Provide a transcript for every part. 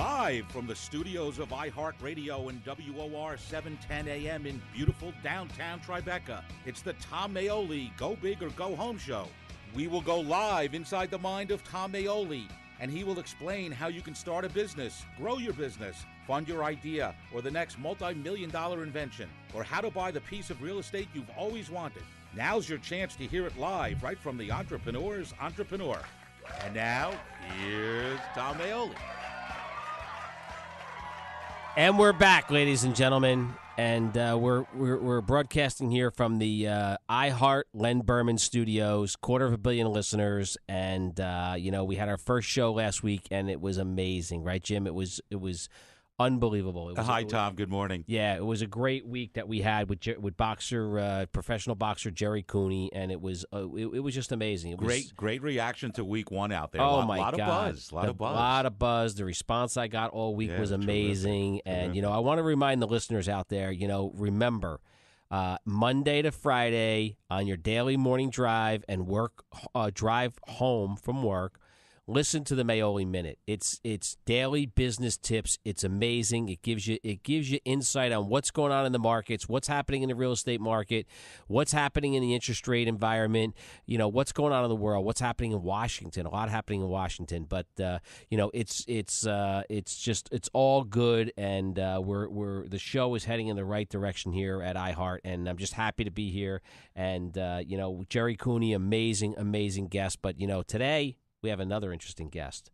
Live from the studios of iHeartRadio and WOR 710 AM in beautiful downtown Tribeca, it's the Tom Maoli Go Big or Go Home show. We will go live inside the mind of Tom Maoli, and he will explain how you can start a business, grow your business, fund your idea, or the next multi-million-dollar invention, or how to buy the piece of real estate you've always wanted. Now's your chance to hear it live right from the entrepreneur's entrepreneur. And now, here's Tom Maoli. And we're back, ladies and gentlemen, and we're broadcasting here from the iHeart Len Berman Studios, 250 million listeners, and we had our first show last week, and it was amazing, right, Jim? It was unbelievable. Hi, Tom. Good morning. Yeah, it was a great week that we had with professional boxer Jerry Cooney, and it was just amazing. It was, great reaction to week one out there. Oh, my God. A lot of buzz. The response I got all week was amazing. Terrific. And, I want to remind the listeners out there, remember, Monday to Friday on your daily morning drive and drive home from work, listen to the Maoli Minute. It's daily business tips. It's amazing. It gives you insight on what's going on in the markets, what's happening in the real estate market, what's happening in the interest rate environment, what's going on in the world, what's happening in Washington. A lot happening in Washington, but it's all good, and the show is heading in the right direction here at iHeart, and I'm just happy to be here. And Jerry Cooney, amazing guest, but today we have another interesting guest,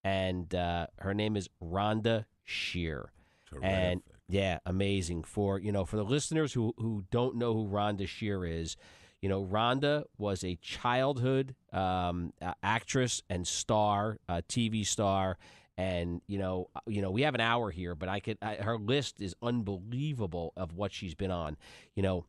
and her name is Rhonda Shear. Terrific. And yeah, amazing. For the listeners who don't know who Rhonda Shear is, Rhonda was a childhood actress and star, TV star, and we have an hour here, but her list is unbelievable of what she's been on. The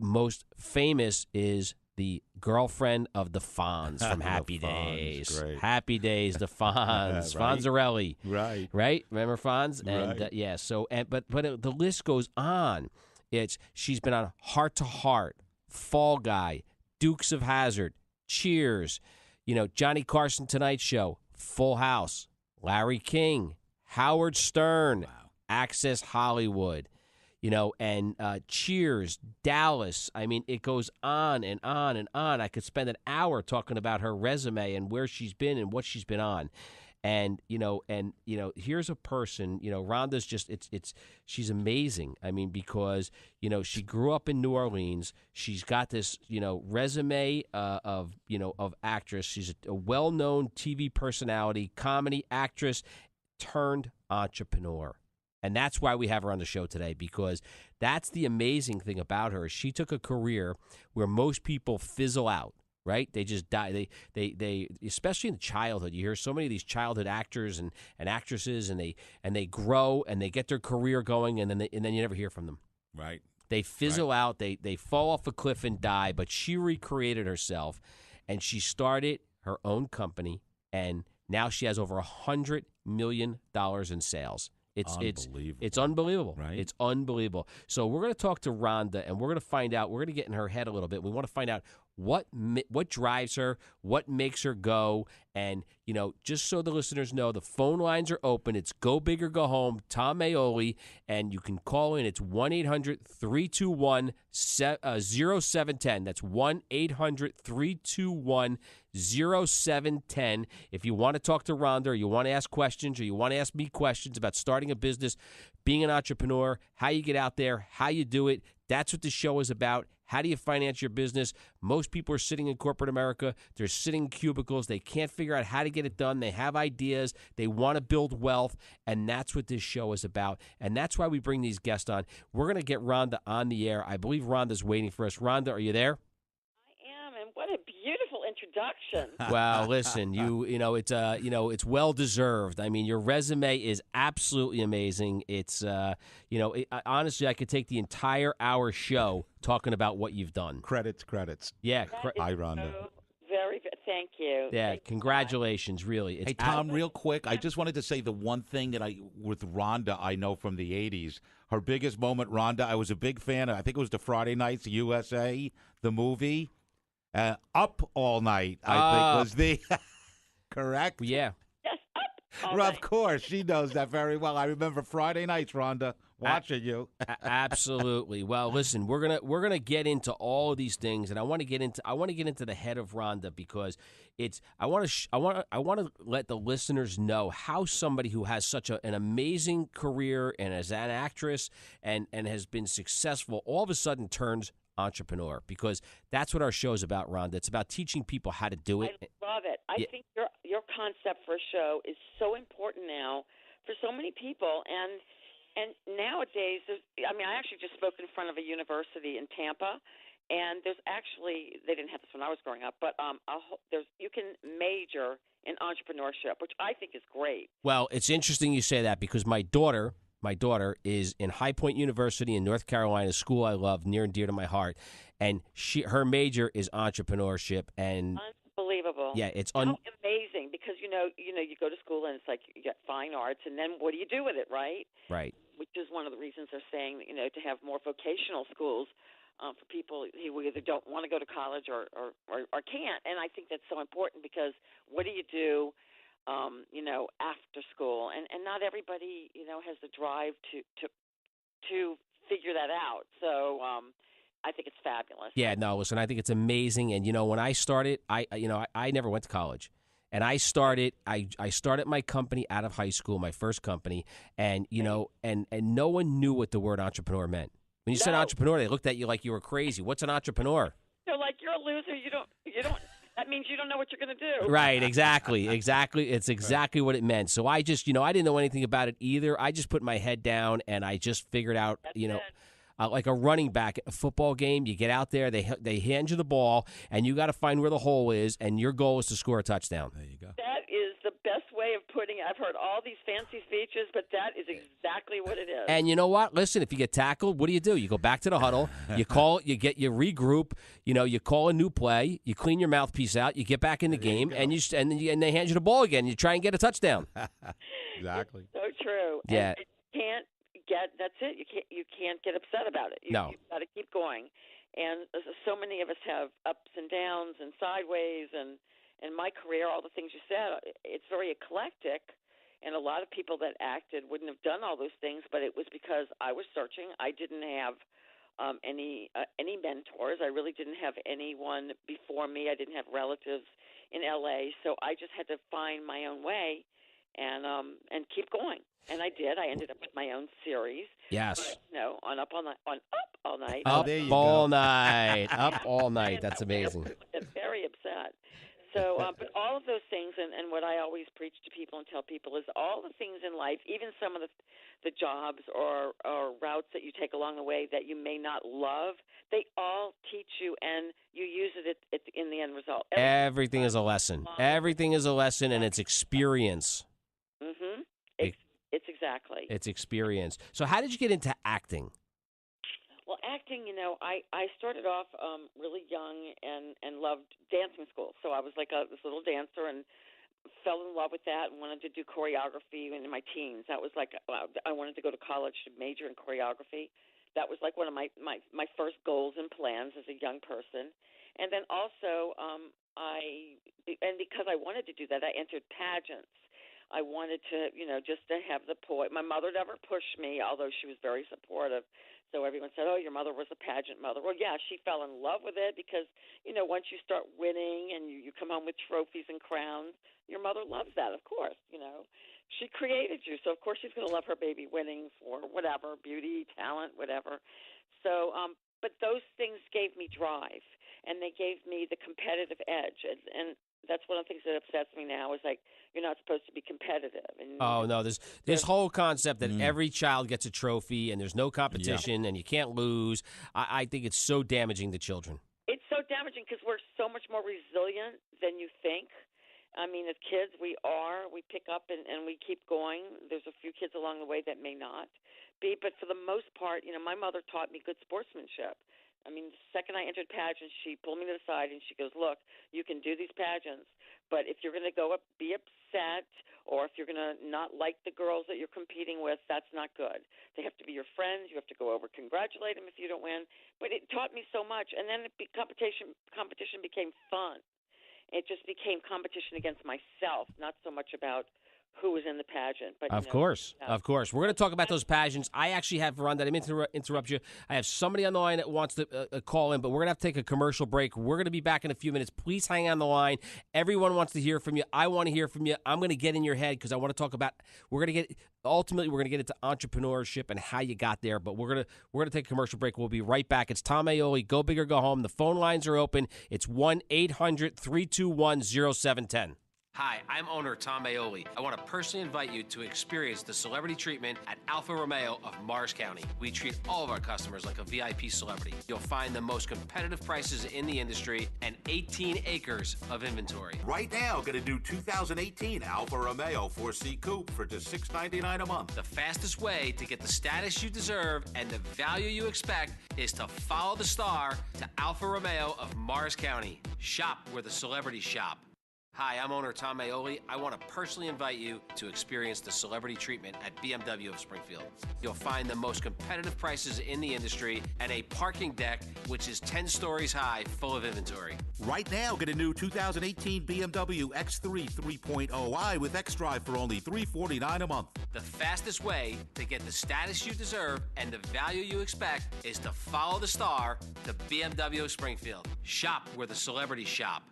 most famous is the girlfriend of the Fonz from Happy Days. Great. Happy Days, the Fonz, Right. Fonzarelli. Right. Remember Fonz? Right. But the list goes on. She's been on Heart to Heart, Fall Guy, Dukes of Hazzard, Cheers, Johnny Carson Tonight Show, Full House, Larry King, Howard Stern, Wow. Access Hollywood. And Cheers, Dallas. I mean, it goes on and on and on. I could spend an hour talking about her resume and where she's been and what she's been on. And here's a person, Rhonda's just, she's amazing. I mean, because, she grew up in New Orleans. She's got this, resume of actress. She's a well-known TV personality, comedy actress turned entrepreneur. And that's why we have her on the show today, because that's the amazing thing about her. She took a career where most people fizzle out, right? They just die. They especially in childhood. You hear so many of these childhood actors and actresses, and they grow and they get their career going, and then you never hear from them. Right. They fizzle out. They fall off a cliff and die. But she recreated herself, and she started her own company, and now she has over $100 million in sales. It's unbelievable. Right. It's unbelievable. So we're going to talk to Rhonda, and we're going to find out. We're going to get in her head a little bit. We want to find out what drives her, what makes her go, and just so the listeners know, the phone lines are open. It's Go Big or Go Home, Tom Maoli, and you can call in. It's 1-800-321-0710. That's 1-800-321-0710. If you want to talk to Rhonda, or you want to ask questions, or you want to ask me questions about starting a business, being an entrepreneur, how you get out there, how you do it, that's what the show is about. How do you finance your business? Most people are sitting in corporate America. They're sitting in cubicles. They can't figure out how to get it done. They have ideas. They want to build wealth, and that's what this show is about. And that's why we bring these guests on. We're going to get Rhonda on the air. I believe Rhonda's waiting for us. Rhonda, are you there? I am, and what a beautiful introduction. Well, listen, it's well deserved. I mean, your resume is absolutely amazing. It's honestly, I could take the entire hour show talking about what you've done. Credits. Yeah, Hi, Rhonda. Very good. Thank you. yeah. Thank you. Congratulations, really. It's Hey, Tom, real quick, I just wanted to say the one thing that with Rhonda, I know from the 80s, her biggest moment, Rhonda, I was a big fan of, I think it was the Friday Nights USA, the movie. Up All Night, I think was the correct. Yeah. Yes, up. all Well, night. of course, she knows that very well. I remember Friday nights, Rhonda, watching you. Absolutely. Well, listen, we're gonna get into all of these things, and I want to get into the head of Rhonda because I want to let the listeners know how somebody who has such an amazing career and as an actress and has been successful all of a sudden turns entrepreneur, because that's what our show is about, Rhonda. It's about teaching people how to do it. I love it. I Yeah. think your concept for a show is so important now for so many people, and nowadays, I actually just spoke in front of a university in Tampa, and they didn't have this when I was growing up, but you can major in entrepreneurship, which I think is great. Well, it's interesting you say that because my daughter is in High Point University in North Carolina, a school I love, near and dear to my heart, and her major is entrepreneurship. And Unbelievable. yeah, it's How amazing, because you go to school and it's like you get fine arts, and then what do you do with it, right? right. Which is one of the reasons they're saying, to have more vocational schools for people who either don't want to go to college or can't. And I think that's so important, because what do you do, after school? And not everybody, has the drive to figure that out. So I think it's fabulous. Yeah, no, listen, I think it's amazing. And when I started, I never went to college. And I started my company out of high school, my first company, and and no one knew what the word entrepreneur meant. When you said entrepreneur, they looked at you like you were crazy. What's an entrepreneur? They're like, you're a loser. You don't. That means you don't know what you're going to do. Right, exactly. It's exactly what it meant. So I just, I didn't know anything about it either. I just put my head down and I just figured out, like a running back at a football game, you get out there, they hand you the ball, and you got to find where the hole is, and your goal is to score a touchdown. There you go. That is the best way of putting it. I've heard all these fancy speeches, but that is exactly what it is. And you know what? Listen, if you get tackled, what do? You go back to the huddle, you regroup, you call a new play, you clean your mouthpiece out, you get back in the game, and they hand you the ball again. You try and get a touchdown. Exactly. So true. Yeah. And that's it. You can't get upset about it. You've got to keep going. And so many of us have ups and downs and sideways, and in my career, all the things you said, it's very eclectic, and a lot of people that acted wouldn't have done all those things, but it was because I was searching. I didn't have any mentors. I really didn't have anyone before me. I didn't have relatives in L.A., so I just had to find my own way and keep going. And I did. I ended up with my own series. Yes. On Up All Night. Up there you all go. night. Up all night. That's amazing. I'm very upset. So, but all of those things, and what I always preach to people and tell people is all the things in life, even some of the jobs or routes that you take along the way that you may not love, they all teach you, and you use it in the end result. Everything is a lesson. Everything is a lesson, and it's experience. Mm-hmm. It's exactly. It's experience. So how did you get into acting? Well, acting, I started off really young and loved dancing school. So I was like this little dancer and fell in love with that and wanted to do choreography in my teens. That was like I wanted to go to college to major in choreography. That was like one of my first goals and plans as a young person. And then also because I wanted to do that, I entered pageants. I wanted to, just to have the poise. My mother never pushed me, although she was very supportive. So everyone said, oh, your mother was a pageant mother. Well, yeah, she fell in love with it because, once you start winning and you come home with trophies and crowns, your mother loves that, of course, She created you, so of course she's going to love her baby winning for whatever, beauty, talent, whatever. So, but those things gave me drive, and they gave me the competitive edge. And that's one of the things that upsets me now is like you're not supposed to be competitive. And oh no, this whole concept that every child gets a trophy and there's no competition and you can't lose. I think it's so damaging to children. It's so damaging because we're so much more resilient than you think. I mean, as kids, we pick up and we keep going. There's a few kids along the way that may not be, but for the most part, my mother taught me good sportsmanship. I mean, the second I entered pageants, she pulled me to the side and she goes, look, you can do these pageants, but if you're going to go up, be upset, or if you're going to not like the girls that you're competing with, that's not good. They have to be your friends. You have to go over, congratulate them if you don't win. But it taught me so much. And then competition became fun. It just became competition against myself, not so much about who was in the pageant. But Of course. We're going to talk about those pageants. I actually have, Rhonda, I didn't mean to interrupt you. I have somebody on the line that wants to call in, but we're going to have to take a commercial break. We're going to be back in a few minutes. Please hang on the line. Everyone wants to hear from you. I want to hear from you. I'm going to get in your head because I want to talk about, ultimately, we're going to get into entrepreneurship and how you got there, but we're going to take a commercial break. We'll be right back. It's Tom Aioli, Go Big or Go Home. The phone lines are open. It's 1-800-321-0710. Hi, I'm owner Tom Aioli. I want to personally invite you to experience the celebrity treatment at Alfa Romeo of Morris County. We treat all of our customers like a VIP celebrity. You'll find the most competitive prices in the industry and 18 acres of inventory. Right now, get a new 2018 Alfa Romeo 4C Coupe for just $699 a month. The fastest way to get the status you deserve and the value you expect is to follow the star to Alfa Romeo of Morris County. Shop where the celebrities shop. Hi, I'm owner Tom Aioli. I want to personally invite you to experience the celebrity treatment at BMW of Springfield. You'll find the most competitive prices in the industry and a parking deck which is 10 stories high, full of inventory. Right now, get a new 2018 BMW X3 3.0i with xDrive for only $349 a month. The fastest way to get the status you deserve and the value you expect is to follow the star to BMW of Springfield. Shop where the celebrities shop.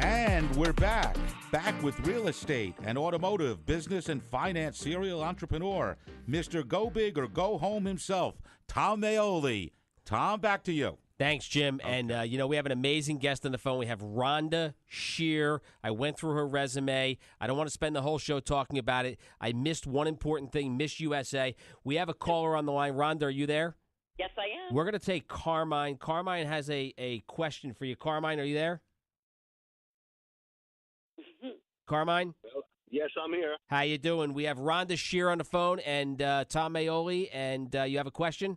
And we're back with real estate and automotive, business and finance serial entrepreneur, Mr. Go Big or Go Home himself, Tom Aioli. Tom, back to you. Thanks, Jim. Okay. And, we have an amazing guest on the phone. We have Rhonda Shear. I went through her resume. I don't want to spend the whole show talking about it. I missed one important thing, Miss USA. We have a caller on the line. Rhonda, are you there? Yes, I am. We're going to take Carmine. Carmine has a question for you. Carmine, are you there? Carmine? Yes, I'm here. How you doing? We have Rhonda Shear on the phone and Tom Aioli, and you have a question?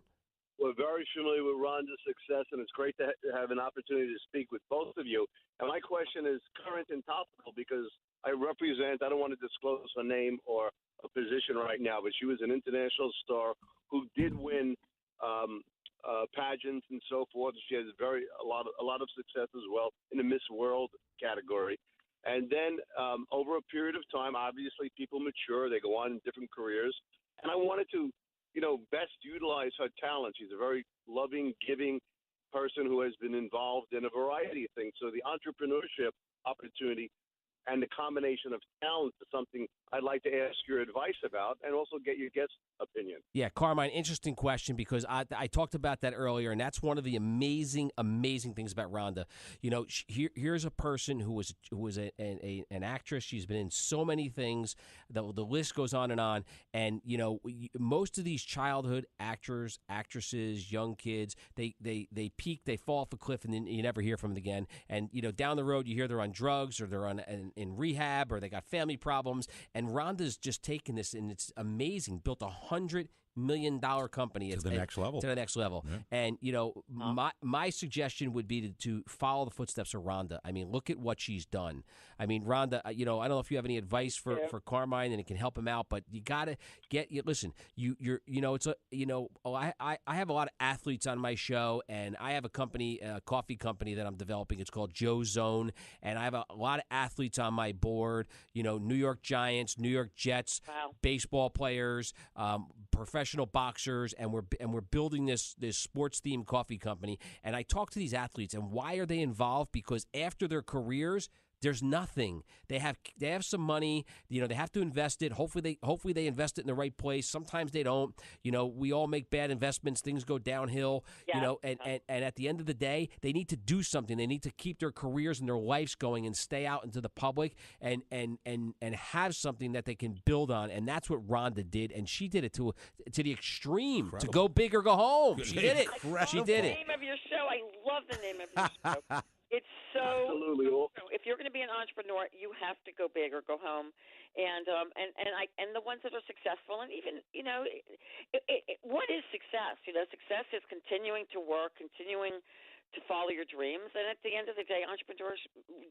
We're very familiar with Rhonda's success, and it's great to have an opportunity to speak with both of you. And my question is current and topical because I don't want to disclose her name or a position right now, but she was an international star who did win pageants and so forth. She has a lot of success as well in the Miss World category. And then over a period of time, obviously people mature, they go on in different careers. And I wanted to, best utilize her talent. She's a very loving, giving person who has been involved in a variety of things. So the entrepreneurship opportunity and the combination of talent is something I'd like to ask your advice about and also get your guest opinion. Yeah, Carmine, interesting question because I talked about that earlier, and that's one of the amazing things about Rhonda. Here's a person who was an actress. She's been in so many things. The list goes on. And, most of these childhood actors, actresses, young kids, they peak, they fall off a cliff, and then you never hear from them again. And, down the road, you hear they're on drugs or they're in rehab or they got family problems. And Rhonda's just taken this, and it's amazing. Built $100 million company to the next level. Yeah. And my suggestion would be to follow the footsteps of Rhonda. I mean, look at what she's done. I mean, Rhonda, I don't know if you have any advice for Carmine and it can help him out, but you got to listen. I have a lot of athletes on my show, and I have a company, a coffee company that I'm developing. It's called Joe's Zone, and I have a lot of athletes on my board. New York Giants, New York Jets, baseball players, professional boxers, and we're building this sports themed coffee company. And I talk to these athletes, and why are they involved? Because after their careers, there's nothing. They have some money. They have to invest it. Hopefully they invest it in the right place. Sometimes they don't. We all make bad investments. Things go downhill. Yeah. And at the end of the day, they need to do something. They need to keep their careers and their lives going and stay out into the public and have something that they can build on. And that's what Rhonda did. And she did it to the extreme. Incredible. To go big or go home. She did it. She did it. The name of your show. I love the name of your show. It's so absolutely. If you're going to be an entrepreneur, you have to go big or go home, and the ones that are successful, and even what is success? Success is continuing to work, continuing to follow your dreams, and at the end of the day, entrepreneurs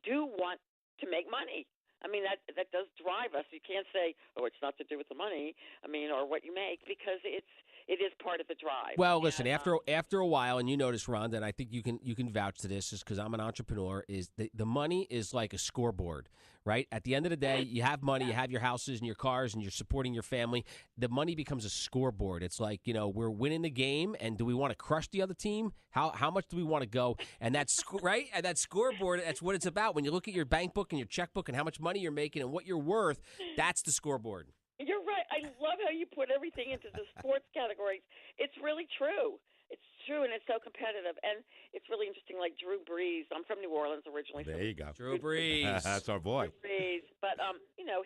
do want to make money. I mean, that does drive us. You can't say, oh, it's not to do with the money, I mean, or what you make, because it is part of the drive. Well, listen, after a while, and you notice, Rhonda, and I think you can vouch to this, is because I'm an entrepreneur, is the money is like a scoreboard, right? At the end of the day, you have money, you have your houses and your cars, and you're supporting your family. The money becomes a scoreboard. It's like, we're winning the game, and do we want to crush the other team? How much do we want to go? And that's right, and that scoreboard, that's what it's about. When you look at your bank book and your checkbook and how much money you're making and what you're worth, that's the scoreboard. You're right. I love how you put everything into the sports categories. It's really true. It's true, and it's so competitive. And it's really interesting, like Drew Brees. I'm from New Orleans originally. There you go. Drew Brees. That's our boy. Drew Brees. But,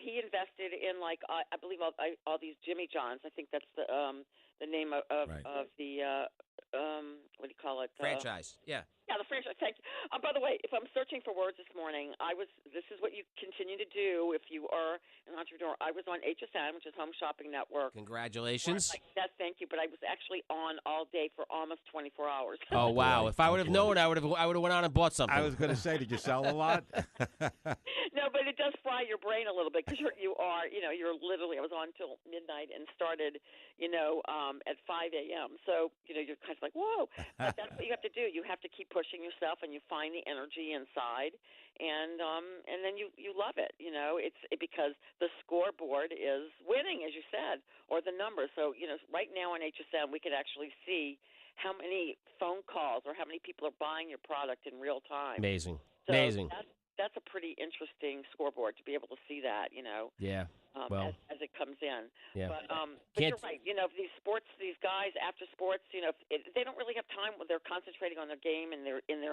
he invested in, like, I believe all these Jimmy Johns. I think that's the name of Right. the, what do you call it? Franchise, yeah. Yeah, the franchise. Thank you. By the way, if I'm searching for words this morning, this is what you continue to do if you are an entrepreneur. I was on HSN, which is Home Shopping Network. Congratulations. Yes, thank you. But I was actually on all day for almost 24 hours. Oh, wow. If I would have known, I would have went on and bought something. I was going to say, did you sell a lot? No, but it does fry your brain a little bit because you're literally, I was on until midnight and started, at 5 a.m. So, you're kind of like, whoa. But that's what you have to do. You have to keep pushing yourself, and you find the energy inside, and then you love it. It's because the scoreboard is winning, as you said, or the numbers. So, right now on HSM, we could actually see how many phone calls or how many people are buying your product in real time. Amazing. So Amazing. That's a pretty interesting scoreboard to be able to see that, Yeah. Well, as it comes in. Yeah. But you're right. These guys after sports, they don't really have time. They're concentrating on their game and they're in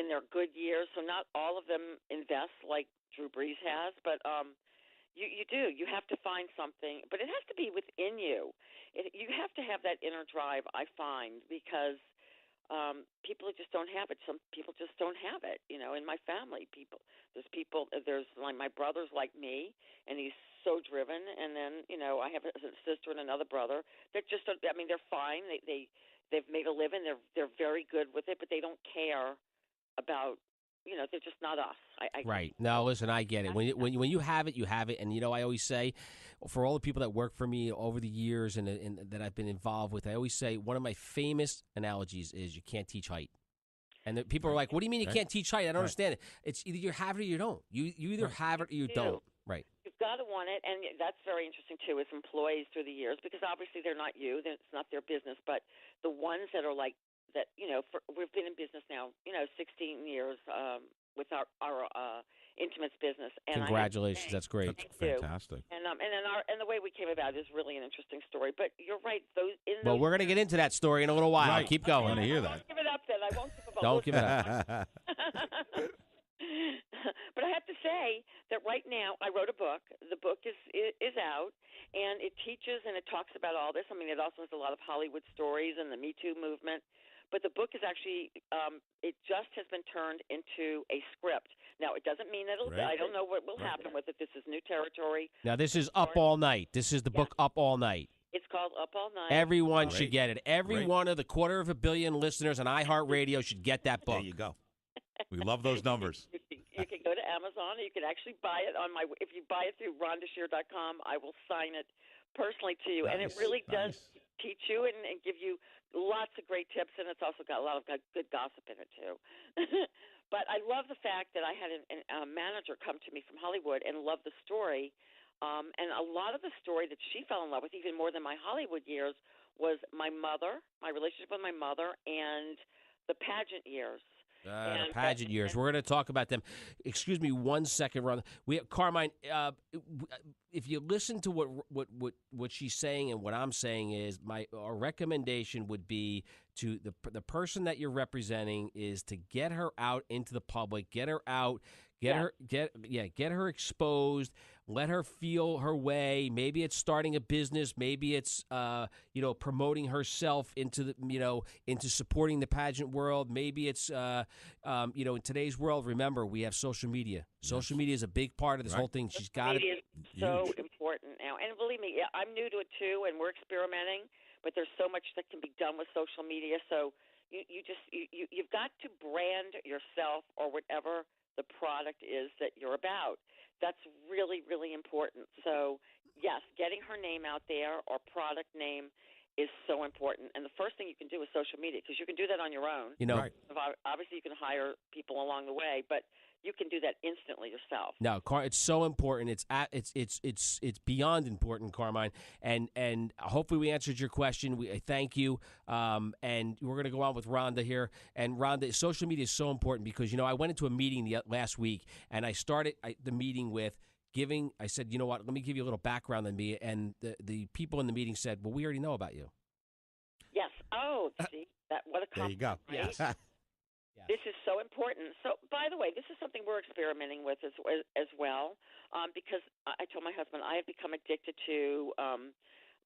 their good years. So not all of them invest like Drew Brees has, but you do. You have to find something, but it has to be within you. You have to have that inner drive, I find, because people just don't have it. Some people just don't have it. In my family, there's like my brother's like me, and he's so driven. And then, I have a sister and another brother that just, they're fine. They've made a living. They're very good with it, but they don't care about, they're just not us. Right. No, listen, I get it. When you have it, you have it. And, I always say, for all the people that work for me over the years and that I've been involved with, I always say one of my famous analogies is you can't teach height. And people are like, what do you mean you can't teach height? I don't understand it. It's either you have it or you don't. You either have it or you don't. Right. You've got to want it. And that's very interesting, too, as employees through the years, because obviously they're not you. It's not their business. But the ones that are like that, we've been in business now, 16 years with our intimates business. And congratulations, that's great. That's fantastic. And the way we came about is really an interesting story. But you're right. Well, we're going to get into that story in a little while. Right. Keep going. I want to hear that. I won't give it up then. I won't give it up. Don't give it up. But I have to say that right now I wrote a book. The book is out, and it teaches and it talks about all this. It also has a lot of Hollywood stories and the Me Too movement. But the book is actually, it just has been turned into a script. Now, it doesn't mean that I don't know what will happen with it. This is new territory. Now, this is Up All Night. This is the book Up All Night. It's called Up All Night. Everyone should get it. Every one of the 250 million listeners on iHeartRadio should get that book. There you go. We love those numbers. You can go to Amazon, or you can actually buy it on if you buy it through RhondaShear.com, I will sign it personally to you. Nice, and it really does teach you and give you lots of great tips, and it's also got a lot of good gossip in it, too. But I love the fact that I had a manager come to me from Hollywood and loved the story. And a lot of the story that she fell in love with, even more than my Hollywood years, was my relationship with my mother, and the pageant years. The pageant years. We're going to talk about them. Excuse me 1 second, Ron. Carmine, if you listen to what she's saying and what I'm saying is, our recommendation would be to the person that you're representing is to get her out into the public, get her out, get her exposed, let her feel her way. Maybe it's starting a business, maybe it's promoting herself into into supporting the pageant world. Maybe it's in today's world, remember, we have social media. Social media is a big part of this whole thing. She's got it. So important now. And believe me, I'm new to it too, and we're experimenting, but there's so much that can be done with social media. So you've got to brand yourself or whatever the product is that you're about. that's really, really important. So, yes, getting her name out there or product name is so important. And the first thing you can do is social media, because you can do that on your own. You know, Right. Obviously, you can hire people along the way, but you can do that instantly yourself. no, it's so important. It's beyond important, Carmine. And hopefully we answered your question. We thank you. And we're going to go on with Rhonda here. And Rhonda, social media is so important because I went into a meeting last week, and I started the meeting with I said, you know what? Let me give you a little background on me. And the people in the meeting said, well, we already know about you. Yes. Oh, see, what a There you go. compliment, right? Yes. This is so important. So, by the way, this is something we're experimenting with as well, because I told my husband I have become addicted to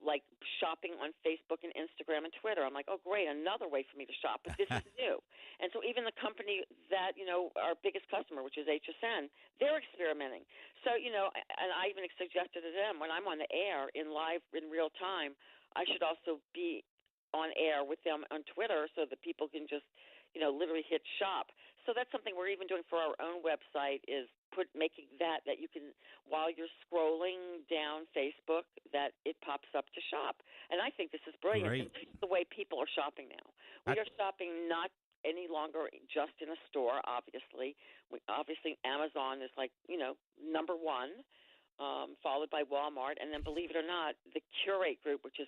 like shopping on Facebook and Instagram and Twitter. I'm like, oh, great, another way for me to shop, but this is new. And so even the company that, our biggest customer, which is HSN, they're experimenting. So, and I even suggested to them when I'm on the air in real time, I should also be on air with them on Twitter so that people can just literally hit shop. So that's something we're even doing for our own website is making that you can, while you're scrolling down Facebook, that it pops up to shop. And I think this is brilliant. Great. This is the way people are shopping now. We are shopping not any longer just in a store, obviously. Obviously, Amazon is number one. Followed by Walmart, and then believe it or not, the Curate Group, which is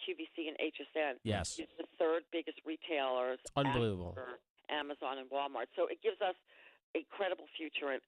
QVC and HSN, Yes. is the third biggest retailers Unbelievable. after Amazon and Walmart. So it gives us incredible future, and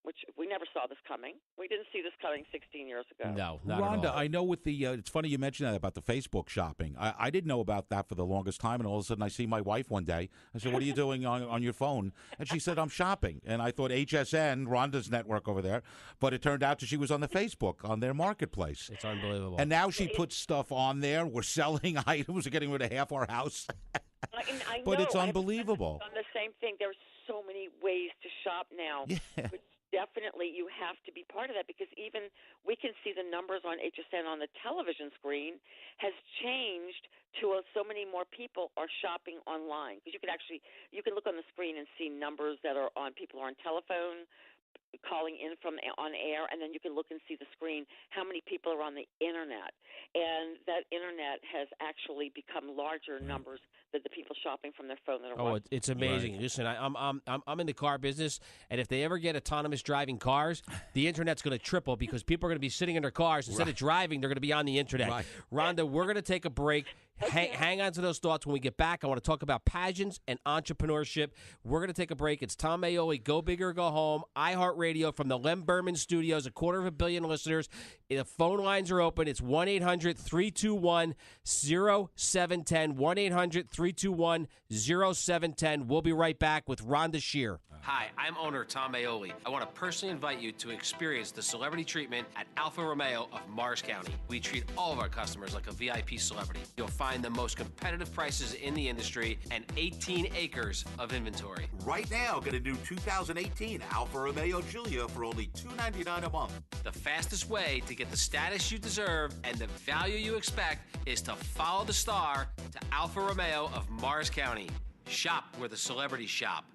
which we never saw this coming. We didn't see this coming 16 years ago. No, not Rhonda, at all. I know with the it's funny you mentioned that about the Facebook shopping. I didn't know about that for the longest time, and all of a sudden I see my wife one day. I said, what are you doing on your phone? And she said, I'm shopping. And I thought HSN, Rhonda's network over there, but it turned out that she was on the Facebook, on their marketplace. It's unbelievable. And now she puts stuff on there. We're selling items. We're getting rid of half our house. I But know. it's unbelievable. On the same thing, there's so many ways to shop now. Yeah. But definitely, you have to be part of that because even we can see the numbers on HSN on the television screen has changed to so many more people are shopping online because you can look on the screen and see numbers that are on people who are on telephone calling in from on air, and then you can look and see the screen how many people are on the internet, and that internet has actually become larger numbers than the people shopping from their phone that are watching. It's amazing. Right. Listen, I'm in the car business, and if they ever get autonomous driving cars, the internet's going to triple because people are going to be sitting in their cars instead of driving. They're going to be on the internet. Right. Rhonda, we're going to take a break. Hang on to those thoughts. When we get back, I want to talk about pageants and entrepreneurship. We're going to take a break. It's Tom Aioli, Go Big or Go Home, iHeartRadio from the Lem Berman Studios, 250 million listeners. The phone lines are open. It's 1-800-321-0710, 1-800-321-0710. We'll be right back with Rhonda Shear. Hi, I'm owner Tom Aioli. I want to personally invite you to experience the celebrity treatment at Alfa Romeo of Morris County. We treat all of our customers like a VIP celebrity. You'll find the most competitive prices in the industry and 18 acres of inventory. Right now, get a new 2018 Alfa Romeo Giulia for only $299 a month. The fastest way to get the status you deserve and the value you expect is to follow the star to Alfa Romeo of Morris County. Shop where the celebrities shop.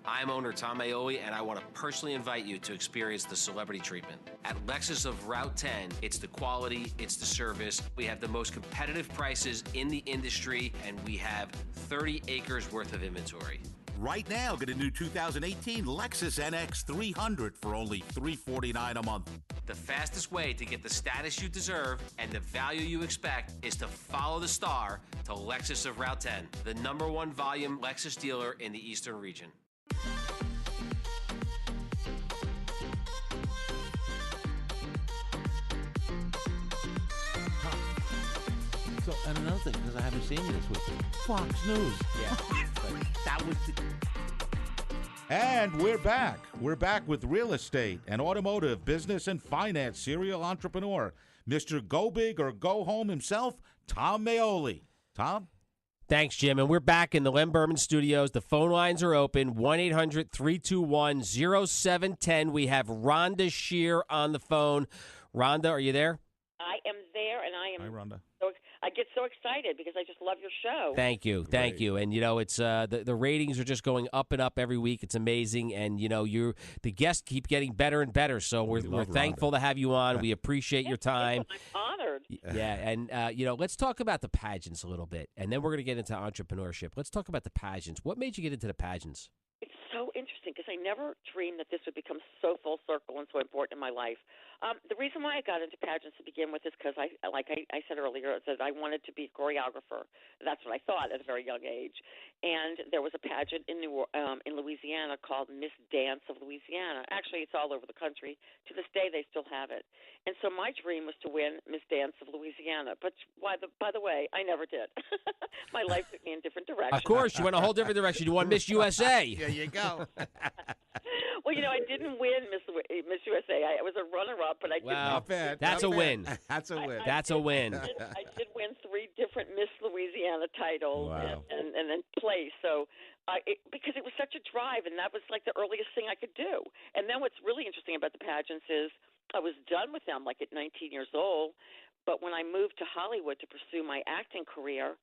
I'm owner Tom Aioli, and I want to personally invite you to experience the celebrity treatment. At Lexus of Route 10, it's the quality, it's the service. We have the most competitive prices in the industry, and we have 30 acres worth of inventory. Right now, get a new 2018 Lexus NX 300 for only $349 a month. The fastest way to get the status you deserve and the value you expect is to follow the star to Lexus of Route 10, the #1 volume Lexus dealer in the Eastern region. So, and another thing, because I haven't seen you this week, Fox News. Yeah. That was And we're back. We're back with real estate and automotive, business, and finance serial entrepreneur, Mr. Go Big or Go Home himself, Tom Aioli. Tom? Thanks, Jim. And we're back in the Lem Berman Studios. The phone lines are open, 1-800-321-0710. We have Rhonda Shear on the phone. Rhonda, are you there? I am there, and I am. Hi, Rhonda. I get so excited because I just love your show. Thank you. And it's the ratings are just going up and up every week. It's amazing, and the guests keep getting better and better. So we're thankful to have you on. We appreciate your time. I'm honored. Yeah, and let's talk about the pageants a little bit, and then we're going to get into entrepreneurship. Let's talk about the pageants. What made you get into the pageants? It's so interesting because I never dreamed that this would become so full circle and so important in my life. The reason why I got into pageants to begin with is because I said earlier, that I wanted to be a choreographer. That's what I thought at a very young age. And there was a pageant in Louisiana called Miss Dance of Louisiana. Actually, it's all over the country. To this day, they still have it. And so my dream was to win Miss Dance of Louisiana. But by the way, I never did. My life took me in different directions. Of course, you went a whole different direction. You won Miss USA. There you go. Well, I didn't win Miss USA. I was a runner-up, but I didn't. Not bad. That's a win. That's a win. That's a win. I did win 3 different Miss Louisiana titles. Wow. and then place. So because it was such a drive, and that was like the earliest thing I could do. And then what's really interesting about the pageants is I was done with them like at 19 years old. But when I moved to Hollywood to pursue my acting career,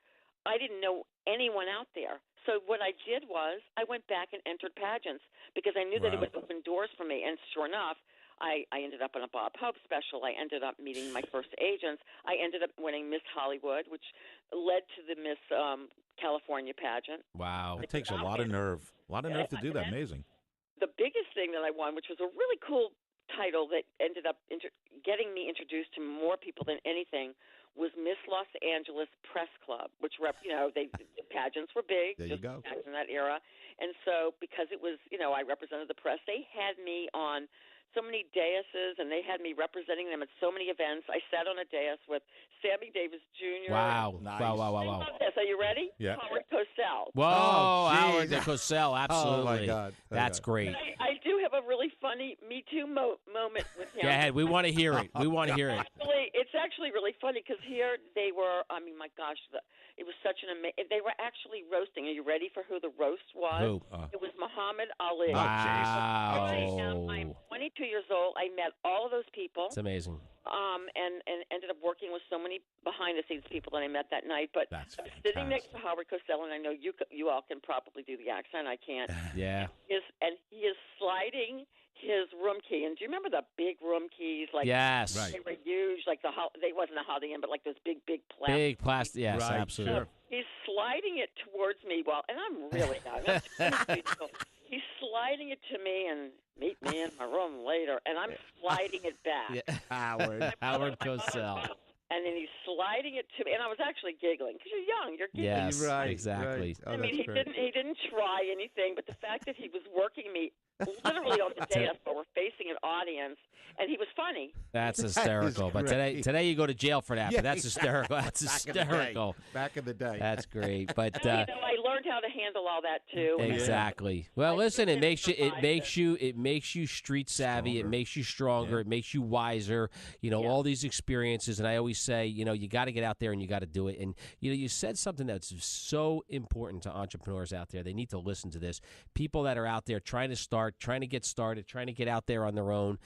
I didn't know anyone out there. So what I did was I went back and entered pageants because I knew that it would open doors for me. And sure enough, I ended up on a Bob Hope special. I ended up meeting my first agents. I ended up winning Miss Hollywood, which led to the Miss California pageant. Wow. It takes a lot of nerve. A lot of nerve to do that. Amazing. The biggest thing that I won, which was a really cool title that ended up getting me introduced to more people than anything, was Miss Los Angeles Press Club, which the pageants were big. There you go. Back in that era. And so because it was, I represented the press, they had me on so many daises, and they had me representing them at so many events. I sat on a dais with Sammy Davis Jr. Wow. Nice. Wow. I love this. Are you ready? Yeah. Howard Cosell. Whoa, Oh, Howard geez. Cosell, absolutely. Oh, my God. That's great. I do have a really funny Me Too moment with him. Go ahead. We want to hear it. It's actually really funny because here they were, my gosh, it was such an amazing, they were actually roasting. Are you ready for who the roast was? Who? It was Muhammad Ali. Wow. I'm 22 years old. I met all of those people. It's amazing. And ended up working with so many behind-the-scenes people that I met that night. But That's I was sitting next to Howard Cosell, and I know you all can probably do the accent. I can't. Yeah. He is sliding his room key. And do you remember the big room keys? Yes. Right. They were huge, like they wasn't a Holiday Inn, but like those big plastic. Big plastic. Yes, Right, absolutely. sure. He's sliding it towards me and I'm really young. He's sliding it to me and meet me in my room later, and I'm sliding it back. Yeah. Howard. Cosell. And then he's sliding it to me, and I was actually giggling because you're young, you're giggling. Yes, Right, exactly. right. Oh, I mean, that's great. he didn't try anything, but the fact that he was working me literally on the dais, but we're facing an audience, and he was funny. That's hysterical. But great. today you go to jail for that. Yeah, but that's hysterical. That's hysterical. Back in the day. That's great. But I learned how to handle all that too. exactly. Well, listen, it makes you street savvy. It makes you stronger. Yeah. It makes you wiser. All these experiences. And I always say, you got to get out there and you got to do it. And you said something that's so important to entrepreneurs out there. They need to listen to this. People that are out there trying to get started, trying to get out there on their own,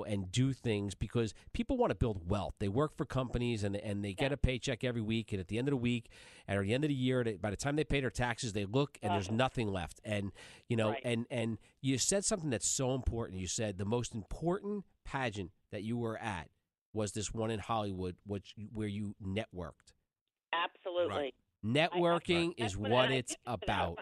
and do things because people want to build wealth. They work for companies and they get a paycheck every week. And at the end of the week and at the end of the year, by the time they pay their taxes, they look and there's nothing left. And, Right. and you said something that's so important. You said the most important pageant that you were at was this one in Hollywood, where you networked. Absolutely. Networking is what it's about.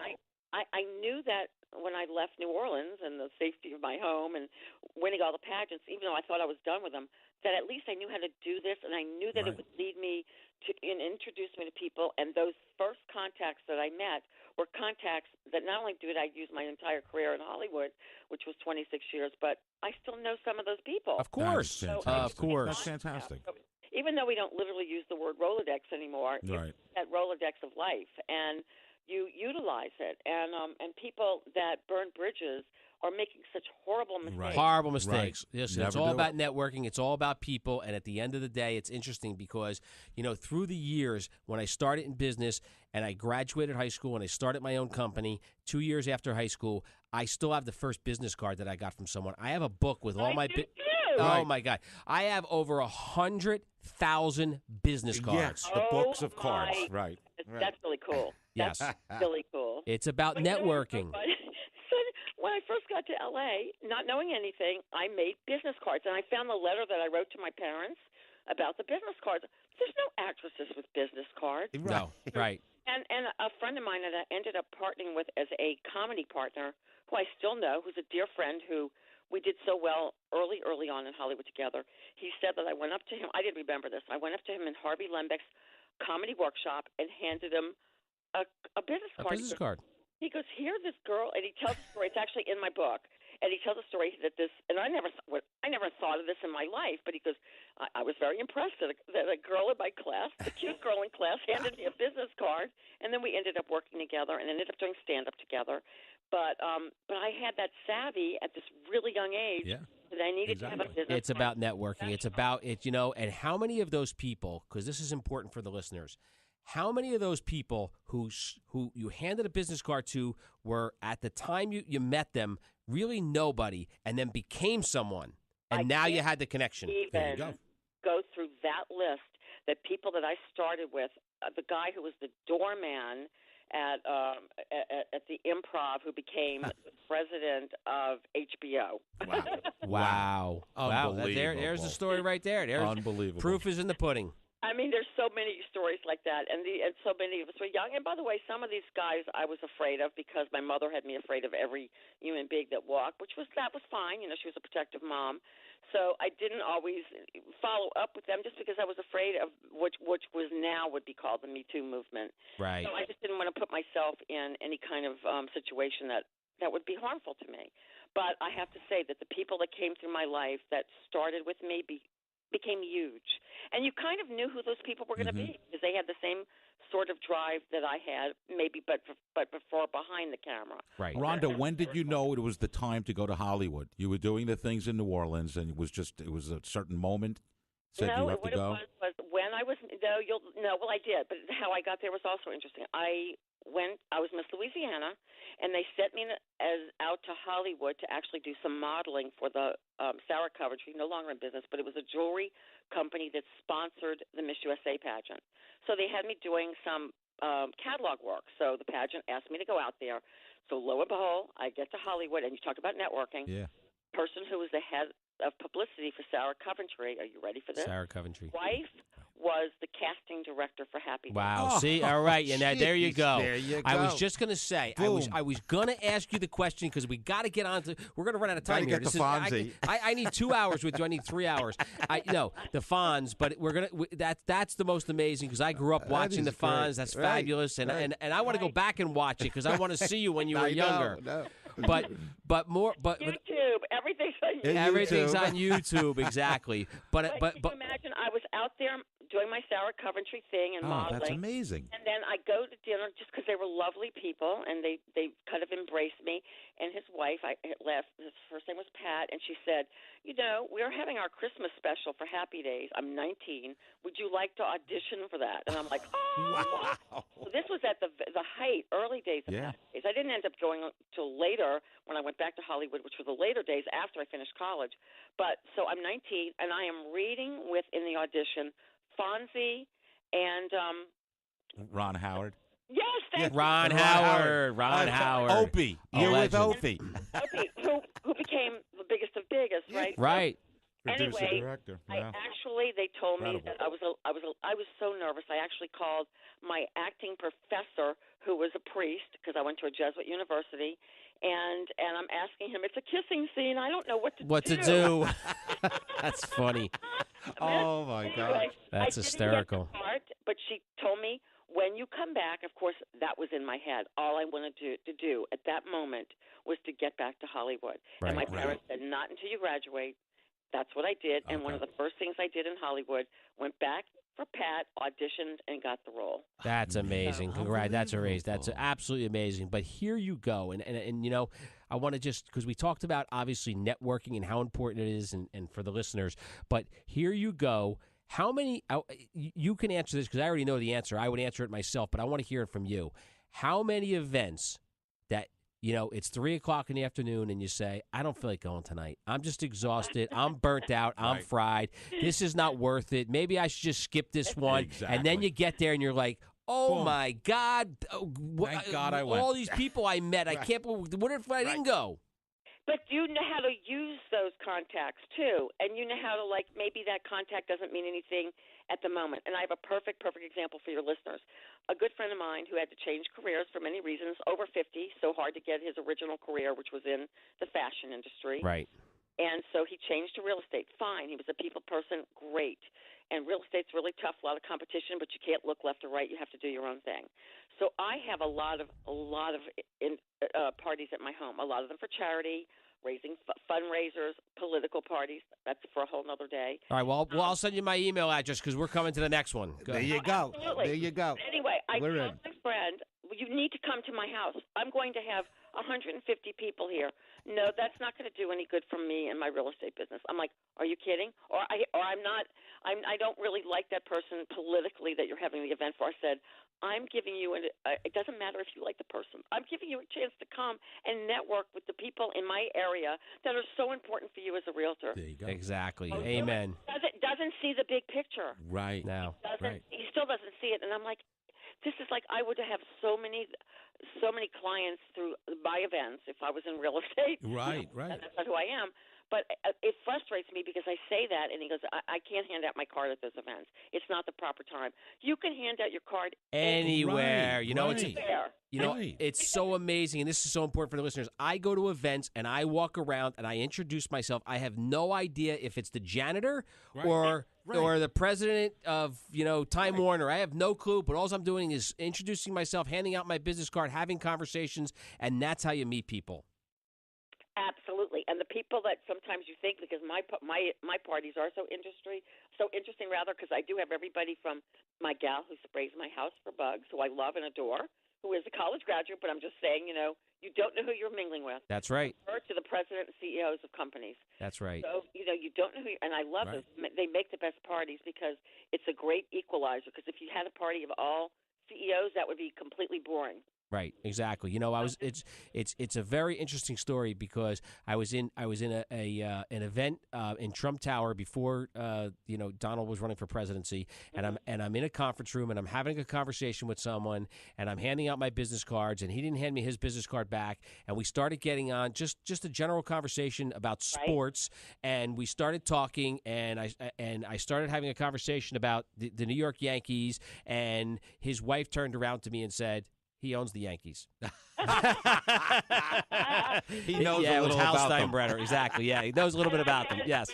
I knew that when I left New Orleans and the safety of my home and winning all the pageants, even though I thought I was done with them, that at least I knew how to do this, and I knew that it would lead me to and introduce me to people. And those first contacts that I met were contacts that not only did I use my entire career in Hollywood, which was 26 years, but I still know some of those people. Of course. Of course. That's fantastic. Even though we don't literally use the word Rolodex anymore, Right. it's that Rolodex of life, and you utilize it. And people that burn bridges are making such horrible mistakes. Right. Horrible mistakes. Yes, Never it's all do about networking. It's all about people. And at the end of the day, it's interesting because, through the years when I started in business and I graduated high school and I started my own company 2 years after high school, I still have the first business card that I got from someone. I have a book with all my Oh my God! I have over 100,000 business cards. Yes, the books of cards. Right. That's really cool. Yes. That's really cool. It's about networking. So when I first got to L.A., not knowing anything, I made business cards, and I found the letter that I wrote to my parents about the business cards. There's no actresses with business cards. No, right. And a friend of mine that I ended up partnering with as a comedy partner, who I still know, who's a dear friend who we did so well early on in Hollywood together. He said that I went up to him. I didn't remember this. I went up to him in Harvey Lembeck's comedy workshop and handed him a business card. A business card. He goes, "Here, this girl," and he tells the story. It's actually in my book, and he tells a story that this, and I never thought of this in my life, but he goes, I was very impressed that a girl in my class, the cute girl in class, handed me a business card, and then we ended up working together and ended up doing stand up together. But I had that savvy at this really young age that I needed to have a business. It's about networking. It's about it, and how many of those people? Because this is important for the listeners. How many of those people who you handed a business card to were, at the time you met them, really nobody, and then became someone, and now you had the connection? There you go through that list, that people that I started with, the guy who was the doorman at the Improv, who became the president of HBO. Wow. There's the story right there. Unbelievable. Proof is in the pudding. I mean, there's so many stories like that, and so many of us were young. And by the way, some of these guys I was afraid of because my mother had me afraid of every human being that walked, that was fine. She was a protective mom, so I didn't always follow up with them just because I was afraid of which was now would be called the Me Too movement. Right. So I just didn't want to put myself in any kind of situation that would be harmful to me. But I have to say that the people that came through my life that started with me became huge. And you kind of knew who those people were going to be because they had the same sort of drive that I had, maybe, but before behind the camera. Right. Rhonda, when did you know it was the time to go to Hollywood? You were doing the things in New Orleans, and it was a certain moment said you have to go? It was when I was well, I did, but how I got there was also interesting. I was Miss Louisiana, and they sent me out to Hollywood to actually do some modeling for the Sarah Coventry, no longer in business, but it was a jewelry company that sponsored the Miss USA pageant. So they had me doing some catalog work. So the pageant asked me to go out there. So lo and behold, I get to Hollywood, and you talk about networking. Yeah. Person who was the head of publicity for Sarah Coventry. Are you ready for this? Sarah Coventry. Wife was the casting director for Happy Days. Wow. See, all right, and there you go. There you go. I was just going to say, I was going to ask you the question because we got to get on to. We're going to run out of time here. Get the Fonzie. I need 2 hours with you. I need 3 hours. The Fonz, but we're gonna. That's the most amazing because I grew up watching the Fonz. Great. That's fabulous, and I want to go back and watch it because I want to see you when you were younger. No. But YouTube, everything's on YouTube. Everything's on YouTube, exactly. But can you imagine? I was out there doing my Sarah Coventry thing and modeling. That's amazing. And then I go to dinner just because they were lovely people, and they kind of embraced me. And his wife, his first name was Pat, and she said, we're having our Christmas special for Happy Days. I'm 19. Would you like to audition for that? And I'm like, oh. Wow. So this was at the height, early days of Happy Days. I didn't end up going till later when I went back to Hollywood, which were the later days after I finished college. But so I'm 19, and I am reading in the audition Fonzie and Ron Howard. Yes, thank you. Ron Howard. Opie. You're with Opie. Opie, who became the biggest of biggest, right? Right. Producer, anyway, director. They told me that I was so nervous. I actually called my acting professor, who was a priest, because I went to a Jesuit university, and I'm asking him, it's a kissing scene. I don't know what to do. That's funny. Oh my God. That's hysterical. Get the part, but she told me, when you come back, of course, that was in my head. All I wanted to do at that moment was to get back to Hollywood. Right, and my parents said, not until you graduate. That's what I did. And one of the first things I did in Hollywood, went back for Pat, auditioned, and got the role. That's amazing. Congrats. That's a raise. That's absolutely amazing. But here you go. And I want to just, because we talked about, obviously, networking and how important it is and for the listeners. But here you go. How many, you can answer this because I already know the answer. I would answer it myself, but I want to hear it from you. How many events that it's 3 o'clock in the afternoon and you say, I don't feel like going tonight. I'm just exhausted. I'm burnt out. I'm fried. This is not worth it. Maybe I should just skip this one. Exactly. And then you get there and you're like, oh, Boom. my God. Thank God I went. All these people I met. I can't believe. What if I didn't go? But you know how to use those contacts, too. And you know how to, maybe that contact doesn't mean anything at the moment. And I have a perfect example for your listeners. A good friend of mine who had to change careers for many reasons, over 50, so hard to get his original career, which was in the fashion industry. Right. And so he changed to real estate. Fine. He was a people person. Great. And real estate's really tough, a lot of competition, but you can't look left or right. You have to do your own thing. So I have a lot of parties at my home, a lot of them for charity, raising fundraisers, political parties. That's for a whole nother day. All right, well, I'll send you my email address because we're coming to the next one. There you go. Absolutely. There you go. Anyway, I told in. my friend, you need to come to my house. I'm going to have 150 people here. No, that's not going to do any good for me and my real estate business. I'm like, are you kidding? Or I'm not. I don't really like that person politically that you're having the event for. I said, I'm giving you it doesn't matter if you like the person. I'm giving you a chance to come and network with the people in my area that are so important for you as a realtor. There you go. Exactly. Amen. Doesn't see the big picture. Right. Now. He still doesn't see it. And I'm like, this is like I would have so many clients through my events if I was in real estate. Right, right. That's not who I am. But it frustrates me because I say that, and he goes, I can't hand out my card at those events. It's not the proper time. You can hand out your card anywhere. Right, It's so amazing, and this is so important for the listeners. I go to events, and I walk around, and I introduce myself. I have no idea if it's the janitor or the president of, Time Warner. I have no clue, but all I'm doing is introducing myself, handing out my business card, having conversations, and that's how you meet people. Absolutely, and the people that sometimes you think, because my parties are so interesting because I do have everybody from my gal who sprays my house for bugs, who I love and adore, who is a college graduate, but I'm just saying, you don't know who you're mingling with. That's right. Or to the president and CEOs of companies. That's right. So, you don't know who and I love this. They make the best parties because it's a great equalizer, because if you had a party of all CEOs, that would be completely boring. Right, exactly. It's a very interesting story because I was in an event in Trump Tower before Donald was running for presidency, and I'm in a conference room and I'm having a conversation with someone and I'm handing out my business cards and he didn't hand me his business card back, and we started getting on just a general conversation about sports, and we started talking, and I started having a conversation about the New York Yankees, and his wife turned around to me and said, he owns the Yankees. He knows a little Hal about them. Steinbrenner, exactly. Yeah, he knows a little bit about them. Yes.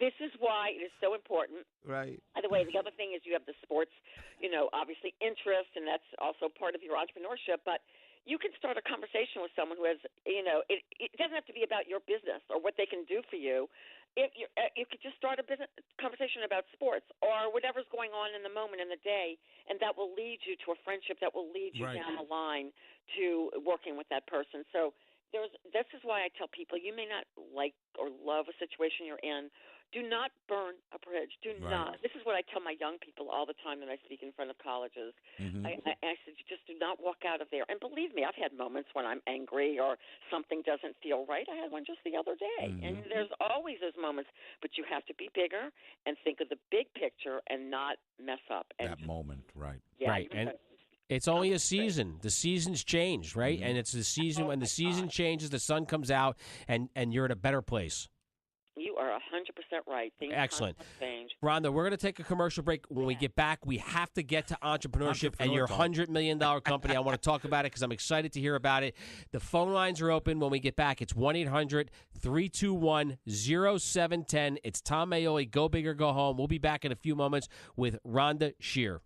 This is why it is so important. Right. By the way, the other thing is you have the sports, obviously interest, and that's also part of your entrepreneurship. But you can start a conversation with someone who has, it doesn't have to be about your business or what they can do for you. You could just start a business conversation about sports or whatever's going on in the moment in the day, and that will lead you to a friendship that will lead you down the line to working with that person. So this is why I tell people, you may not like or love a situation you're in. Do not burn a bridge. Do not. This is what I tell my young people all the time when I speak in front of colleges. Mm-hmm. I said, you just do not walk out of there. And believe me, I've had moments when I'm angry or something doesn't feel right. I had one just the other day. Mm-hmm. And there's always those moments. But you have to be bigger and think of the big picture and not mess up. And That moment, right. Yeah, Right. And it's only a season. The seasons change, right? Mm-hmm. And it's the season. When the season changes, the sun comes out, and you're in a better place. You are 100% right. Things Excellent. change. Rhonda, we're going to take a commercial break. When we get back, we have to get to entrepreneurship and your $100 million company. I want to talk about it because I'm excited to hear about it. The phone lines are open when we get back. It's 1-800-321-0710. It's Tom Aioli, Go Big or Go Home. We'll be back in a few moments with Rhonda Shear.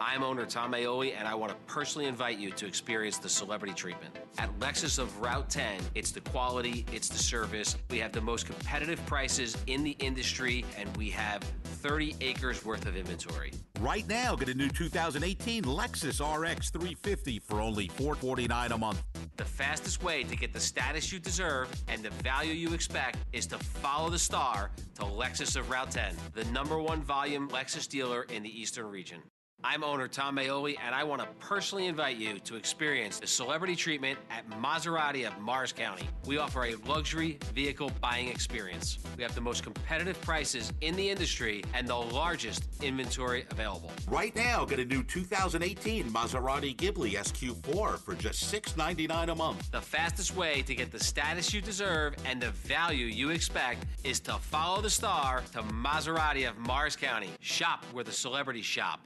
I'm owner Tom Aioli, and I want to personally invite you to experience the celebrity treatment. At Lexus of Route 10, it's the quality, it's the service. We have the most competitive prices in the industry, and we have 30 acres worth of inventory. Right now, get a new 2018 Lexus RX 350 for only $449 a month. The fastest way to get the status you deserve and the value you expect is to follow the star to Lexus of Route 10, the #1 volume Lexus dealer in the Eastern region. I'm owner Tom Maioli, and I want to personally invite you to experience the celebrity treatment at Maserati of Morris County. We offer a luxury vehicle buying experience. We have the most competitive prices in the industry and the largest inventory available. Right now, get a new 2018 Maserati Ghibli SQ4 for just $699 a month. The fastest way to get the status you deserve and the value you expect is to follow the star to Maserati of Morris County. Shop where the celebrities shop.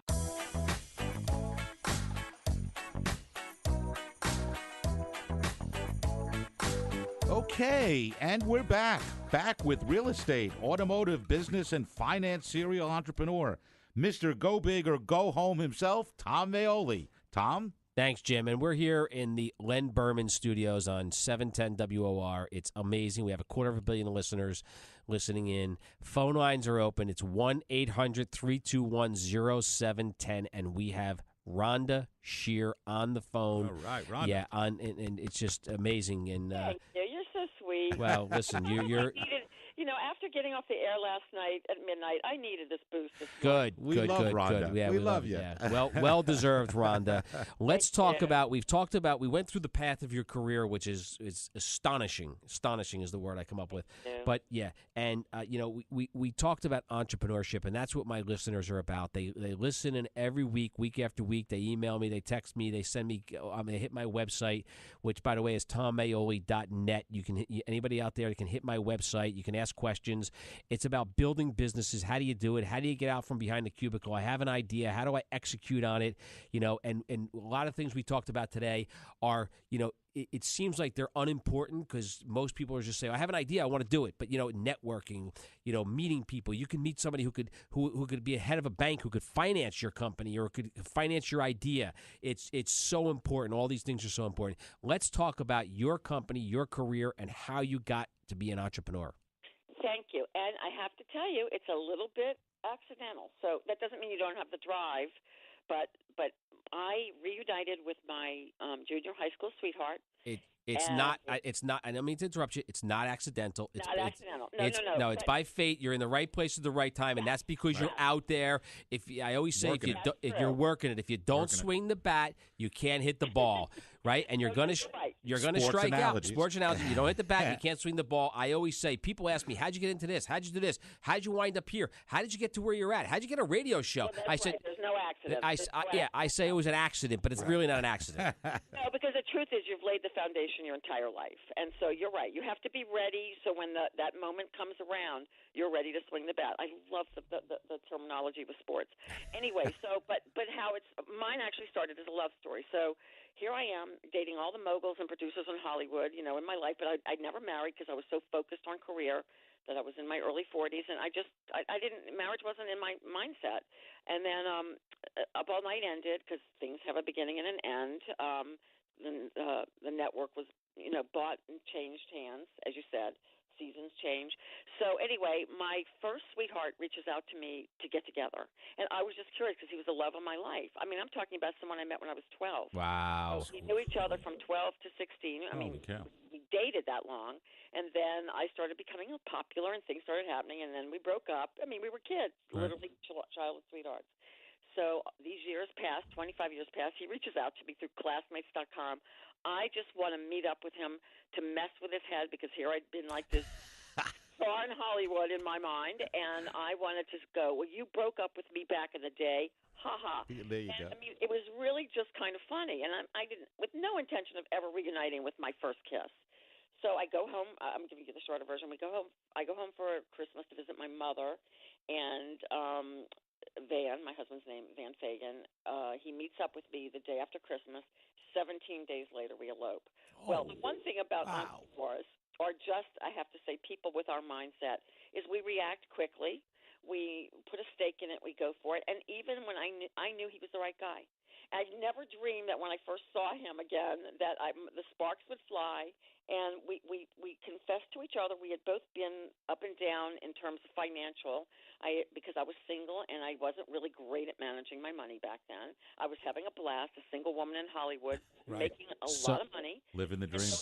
Okay, and we're back with real estate, automotive, business, and finance serial entrepreneur, Mr. Go Big or Go Home himself, Tom Maioli. Tom? Thanks, Jim. And we're here in the Len Berman studios on 710 WOR. It's amazing. We have 250 million listeners listening in. Phone lines are open. It's 1-800-321-0710, and we have Rhonda Shear on the phone. All right, Rhonda. Yeah, and it's just amazing. And Thank you. You're so sweet. well, listen, you're after getting off the air last night at midnight, I needed this boost. good. We good, love good, Rhonda. good. Yeah, we love you. Yeah. Well deserved, Rhonda. Let's talk about. We went through the path of your career, which is astonishing. Astonishing is the word I come up with. Yeah. But yeah, and we talked about entrepreneurship, and that's what my listeners are about. They listen, and every week after week, they email me, they text me, they send me. They hit my website, which by the way is tommaioli.net. You can anybody out there can hit my website. You can ask questions. It's about building businesses. How do you do it? How do you get out from behind the cubicle? I have an idea. How do I execute on it? And a lot of things we talked about today are, it seems like they're unimportant because most people are just saying, I have an idea, I want to do it. But, networking, meeting people. You can meet somebody who could be a head of a bank who could finance your company or could finance your idea. It's so important. All these things are so important. Let's talk about your company, your career, and how you got to be an entrepreneur. Thank you. And I have to tell you, it's a little bit accidental. So that doesn't mean you don't have the drive, but I reunited with my junior high school sweetheart. It's not. I don't mean to interrupt you. It's not accidental. It's not accidental. No, it's by fate. You're in the right place at the right time, and that's because you're out there. I always say, if you're working it, if you don't swing the bat, you can't hit the ball, right? And you're gonna strike out. Sports analogy. You don't hit the bat, you can't swing the ball. I always say, people ask me, how'd you get into this? How'd you do this? How'd you wind up here? How did you get to where you're at? How'd you get a radio show? I said, there's no accident. I say it was an accident, but it's really not an accident. No, because the truth is, you've laid the foundation your entire life, and so you're right. You have to be ready. So when that moment comes around, you're ready to swing the bat. I love the terminology with sports. Anyway, but how mine actually started as a love story. So here I am dating all the moguls and producers in Hollywood, in my life, but I never married because I was so focused on career that I was in my early 40s, and marriage wasn't in my mindset. And then Up All Night ended because things have a beginning and an end. The network was, bought and changed hands, as you said. Seasons change. So anyway, my first sweetheart reaches out to me to get together. And I was just curious because he was the love of my life. I mean, I'm talking about someone I met when I was 12. Wow. So we knew each other from 12 to 16. We dated that long. And then I started becoming popular and things started happening. And then we broke up. I mean, we were kids, literally childhood sweethearts. So these years passed, 25 years passed. He reaches out to me through classmates.com. I just want to meet up with him to mess with his head because here I'd been like this star in Hollywood in my mind, and I wanted to go, well, you broke up with me back in the day. Ha ha. There you go. I mean, it was really just kind of funny, and I didn't, with no intention of ever reuniting with my first kiss. So I go home. I'm giving you the shorter version. I go home for Christmas to visit my mother, and Van, my husband's name, Van Fagan, he meets up with me the day after Christmas. 17 days later, we elope. Well, the one thing about entrepreneurs, or just, I have to say, people with our mindset, is we react quickly. We put a stake in it. We go for it. And even when I knew he was the right guy. I never dreamed that when I first saw him again that the sparks would fly, and we confessed to each other. We had both been up and down in terms of financial, because I was single and I wasn't really great at managing my money back then. I was having a blast, a single woman in Hollywood, making a lot of money. Living the dream.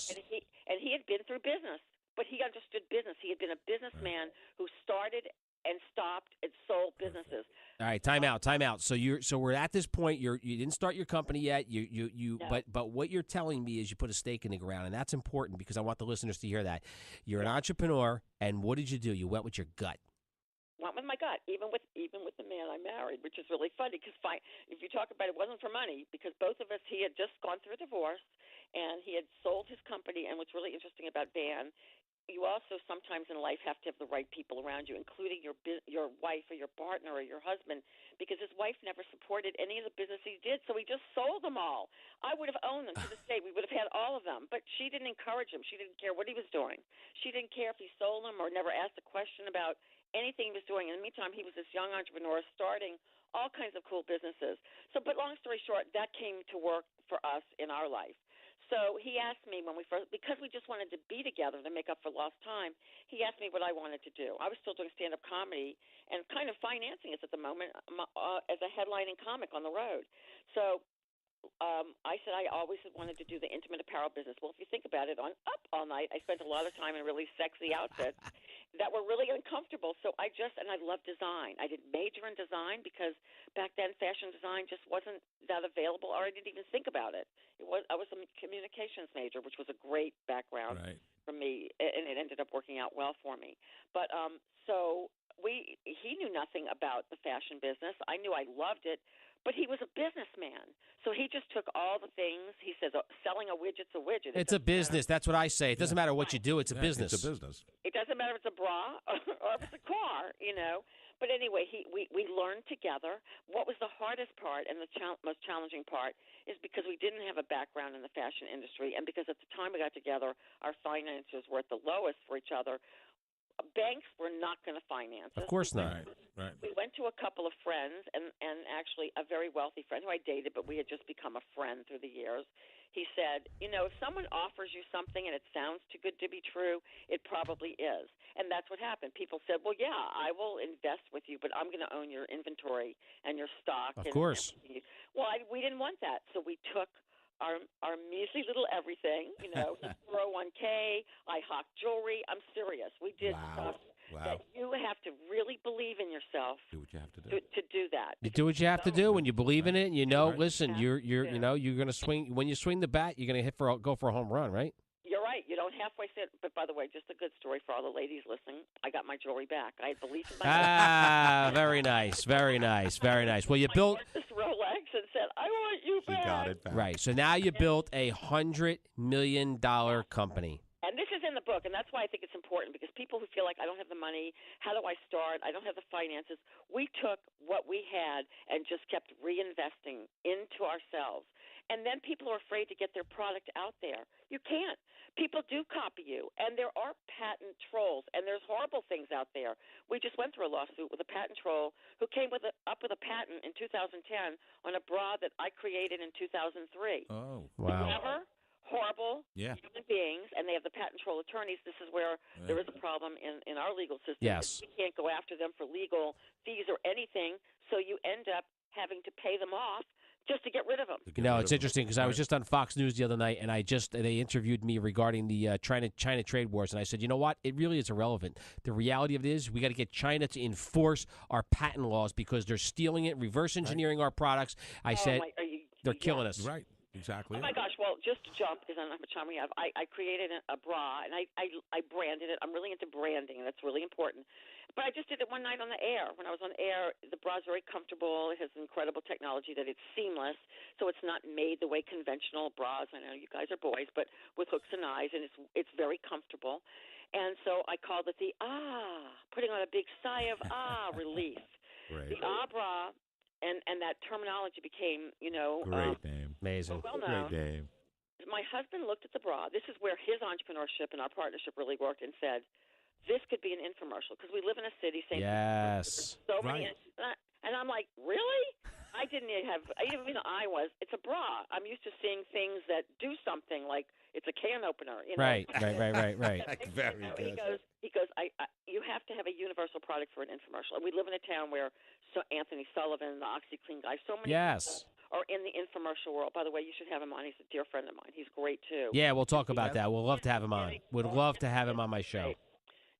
And he had been through business, but he understood business. He had been a businessman who started and stopped and sold businesses. All right, time out. So we're at this point. You didn't start your company yet. No. But what you're telling me is you put a stake in the ground, and that's important because I want the listeners to hear that. You're an entrepreneur, and what did you do? You went with your gut. Went with my gut, even with the man I married, which is really funny because if you talk about it, it wasn't for money because both of us, he had just gone through a divorce and he had sold his company. And what's really interesting about Dan, you also sometimes in life have to have the right people around you, including your wife or your partner or your husband, because his wife never supported any of the business he did, so he just sold them all. I would have owned them to this day. We would have had all of them, but she didn't encourage him. She didn't care what he was doing. She didn't care if he sold them or never asked a question about anything he was doing. In the meantime, he was this young entrepreneur starting all kinds of cool businesses. So, but long story short, that came to work for us in our life. So he asked me when we first, because we just wanted to be together to make up for lost time, he asked me what I wanted to do. I was still doing stand-up comedy and kind of financing it at the moment as a headlining comic on the road. So I said I always had wanted to do the intimate apparel business. Well, if you think about it, on Up All Night, I spent a lot of time in really sexy outfits that were really uncomfortable. So I love design. I didn't major in design because back then fashion design just wasn't that available, or I didn't even think about it. I was a communications major, which was a great background for me, and it ended up working out well for me. But he knew nothing about the fashion business. I knew I loved it. But he was a businessman, so he just took all the things. He says, selling a widget's a widget. It's a business. That's what I say. It doesn't matter what you do. It's a business. It's a business. It doesn't matter if it's a bra or if it's a car, But anyway, we learned together. What was the hardest part and the most challenging part is because we didn't have a background in the fashion industry, and because at the time we got together, our finances were at the lowest for each other. Banks were not going to finance us. Of course not. Right. We went to a couple of friends, and actually a very wealthy friend who I dated, but we had just become a friend through the years. He said, if someone offers you something and it sounds too good to be true, it probably is. And that's what happened. People said, well, yeah, I will invest with you, but I'm going to own your inventory and your stock. Of course. We didn't want that, so we took our measly little everything, 401k, I hawked jewelry. I'm serious. We did stuff that you have to really believe in yourself. Do what you have to do. To do that. You do what you have to do when you believe in it, and listen, you're going to swing. When you swing the bat, you're going to go for a home run, right? You're right. You don't halfway sit. But by the way, just a good story for all the ladies listening. I got my jewelry back. I had belief in my very nice, very nice, very nice. Well, you built this Rolex and said, "I want you back." She got it back. Right. So now you built $100 million company. And this is in the book, and that's why I think it's important, because people who feel like I don't have the money, how do I start? I don't have the finances. We took what we had and just kept reinvesting into ourselves. And then people are afraid to get their product out there. You can't. People do copy you, and there are patent trolls, and there's horrible things out there. We just went through a lawsuit with a patent troll who came up with a patent in 2010 on a bra that I created in 2003. Oh, wow. Never. Horrible human beings, and they have the patent troll attorneys. This is where there is a problem in our legal system. Yes. We can't go after them for legal fees or anything, so you end up having to pay them off just to get rid of them. It's interesting because I was just on Fox News the other night, and they interviewed me regarding the China trade wars, and I said, you know what? It really is irrelevant. The reality of it is we got to get China to enforce our patent laws because they're stealing it, reverse engineering our products. I said, they're killing us. Right. Exactly. Oh, my gosh. Well, just to jump, because I don't know how much time we have, I created a bra, and I branded it. I'm really into branding, and that's really important. But I just did it one night on the air. When I was on air, the bra is very comfortable. It has incredible technology that it's seamless, so it's not made the way conventional bras. I know you guys are boys, but with hooks and eyes, and it's very comfortable. And so I called it the putting on a big sigh of relief. Right. The bra. And that terminology became, Great name. Amazing. Well known. Great name. My husband looked at the bra. This is where his entrepreneurship and our partnership really worked, and said, this could be an infomercial, because we live in a city. Yes. So many. And I'm like, really? I didn't even know it's a bra. I'm used to seeing things that do something, like it's a can opener. Right. Very good. He goes, you have to have a universal product for an infomercial. And we live in a town where Anthony Sullivan, the OxyClean guy, so many people are in the infomercial world. By the way, you should have him on. He's a dear friend of mine. He's great, too. Yeah, we'll talk about that. We'll love to have him on. Would love to have him on my show.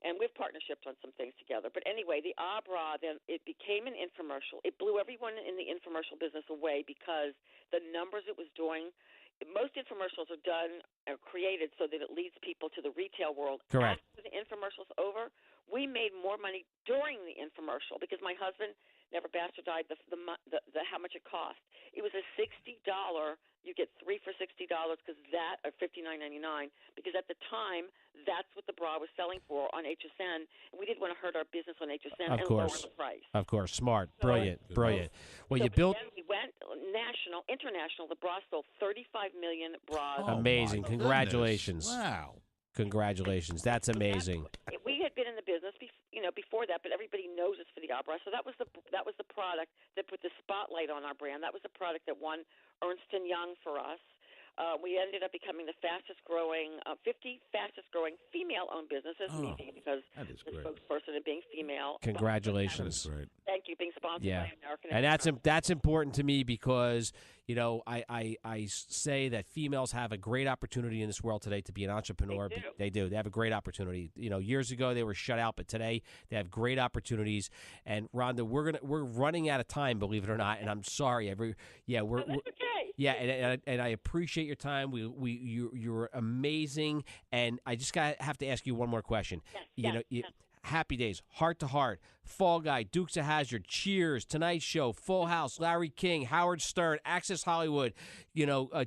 And we've partnerships on some things together. But anyway, the Abra, then it became an infomercial. It blew everyone in the infomercial business away because the numbers it was doing. Most infomercials are done or created so that it leads people to the retail world. Correct. After the infomercial's over, we made more money during the infomercial because my husband never bastardized the how much it cost. It was a $60. You get 3 for $60 because that or $59.99 because at the time that's what the bra was selling for on HSN. And we didn't want to hurt our business on HSN and lower the price. Of course, smart, So, brilliant. Well, so you built. Then we went international. The bra sold 35 million bras. Amazing! my Congratulations! goodness. Wow. Congratulations! That's amazing. We had been in the business, before that, but everybody knows us for the Abra. So that was the product that put the spotlight on our brand. That was the product that won Ernst & Young for us. We ended up becoming the 50 fastest growing female-owned businesses because the spokesperson of being female. Congratulations! That is great. Thank you. Being sponsored by American and Express. that's important to me because I say that females have a great opportunity in this world today to be an entrepreneur. They do. They have a great opportunity. Years ago they were shut out, but today they have great opportunities. And Rhonda, we're running out of time, believe it or not. And I'm sorry. That's okay. Yeah, and I appreciate your time. You're amazing, and I just have to ask you one more question. Yes. Happy Days, Heart to Heart, Fall Guy, Dukes of Hazzard, Cheers, Tonight Show, Full House, Larry King, Howard Stern, Access Hollywood,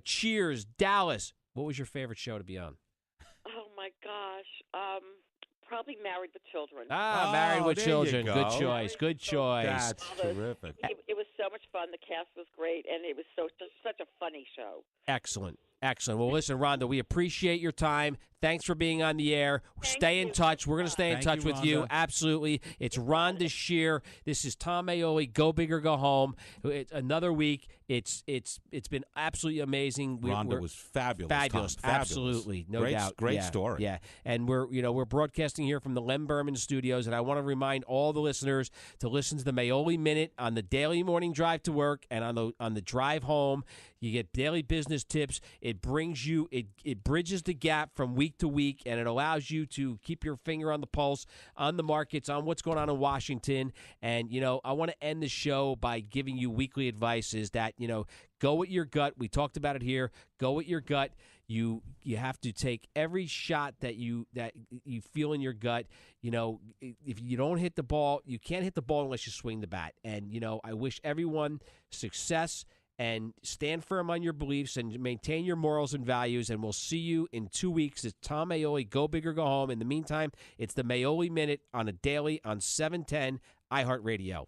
Cheers, Dallas. What was your favorite show to be on? Oh my gosh. Probably Married with Children. Married with there Children. you Good go. choice. Good choice. That's terrific. It was so much fun. The cast was great, and it was such a funny show. Excellent. Well, listen, Rhonda, we appreciate your time. Thanks for being on the air. Stay in touch. We're going to stay in touch with you. Absolutely. It's Rhonda Shear. This is Tom Aioli. Go big or go home. It's another week. It's been absolutely amazing. Rhonda was fabulous. Fabulous. Tom. Fabulous. Absolutely. No doubt. Great story. Yeah. And we're broadcasting here from the Len Berman Studios, and I want to remind all the listeners to listen to the Maioli Minute on the daily morning drive to work and on the drive home. You get daily business tips. It brings you it bridges the gap from week to week, and it allows you to keep your finger on the pulse, on the markets, on what's going on in Washington. And, I want to end the show by giving you weekly advice is that, go with your gut. We talked about it here. Go with your gut. You have to take every shot that you feel in your gut. If you don't hit the ball, you can't hit the ball unless you swing the bat. And, I wish everyone success and stand firm on your beliefs and maintain your morals and values. And we'll see you in 2 weeks. It's Tom Aioli. Go big or go home. In the meantime, it's the Maioli Minute on a daily on 710 iHeartRadio.